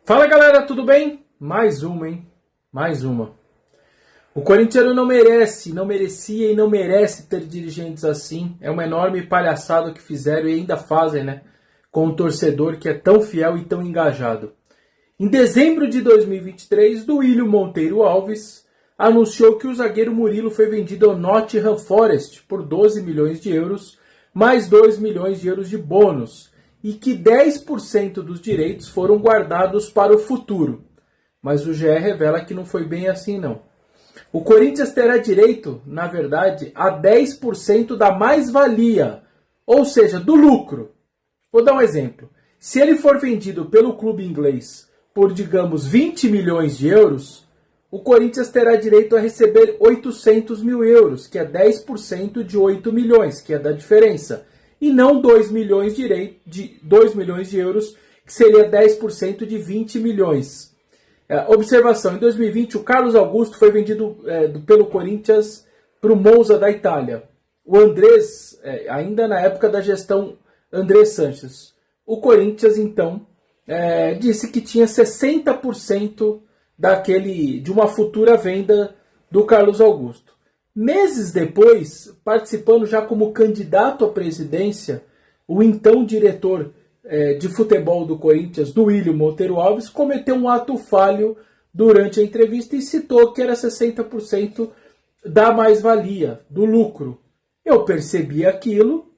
Fala galera, tudo bem? Mais uma, hein? Mais uma. O corintiano não merece, não merecia e não merece ter dirigentes assim. É uma enorme palhaçada que fizeram e ainda fazem, né? Com um torcedor que é tão fiel e tão engajado. Em dezembro de 2023, Duílio Monteiro Alves anunciou que o zagueiro Murilo foi vendido ao Nottingham Forest por 12 milhões de euros, mais 2 milhões de euros de bônus, e que 10% dos direitos foram guardados para o futuro. Mas o GE revela que não foi bem assim, não. O Corinthians terá direito, na verdade, a 10% da mais-valia, ou seja, do lucro. Vou dar um exemplo. Se ele for vendido pelo clube inglês por, digamos, 20 milhões de euros, o Corinthians terá direito a receber 800 mil euros, que é 10% de 8 milhões, que é da diferença. E não 2 milhões de euros, que seria 10% de 20 milhões. Observação, em 2020 o Carlos Augusto foi vendido pelo Corinthians para o Monza da Itália. O Andrés, ainda na época da gestão Andrés Sanches. O Corinthians, então, disse que tinha 60% de uma futura venda do Carlos Augusto. Meses depois, participando já como candidato à presidência, o então diretor de futebol do Corinthians, Duílio Monteiro Alves, cometeu um ato falho durante a entrevista e citou que era 60% da mais-valia, do lucro. Eu percebi aquilo,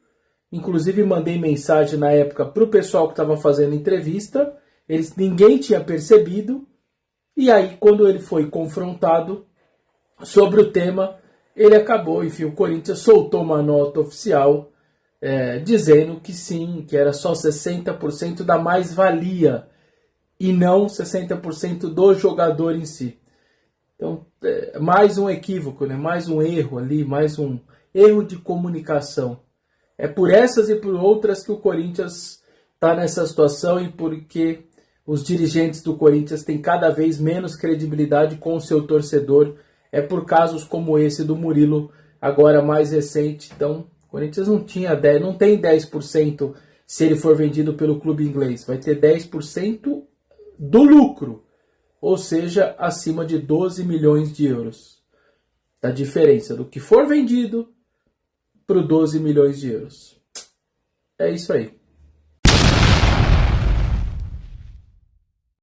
inclusive mandei mensagem na época para o pessoal que estava fazendo a entrevista, ninguém tinha percebido, e aí quando ele foi confrontado sobre o tema, ele acabou, enfim, o Corinthians soltou uma nota oficial dizendo que sim, que era só 60% da mais-valia e não 60% do jogador em si. Então, mais um equívoco, né? Mais um erro ali, mais um erro de comunicação. É por essas e por outras que o Corinthians está nessa situação e porque os dirigentes do Corinthians têm cada vez menos credibilidade com o seu torcedor. É por casos como esse do Murilo, agora mais recente. Então, o Corinthians não tem 10% se ele for vendido pelo clube inglês. Vai ter 10% do lucro, ou seja, acima de 12 milhões de euros. A diferença do que for vendido para os 12 milhões de euros. É isso aí.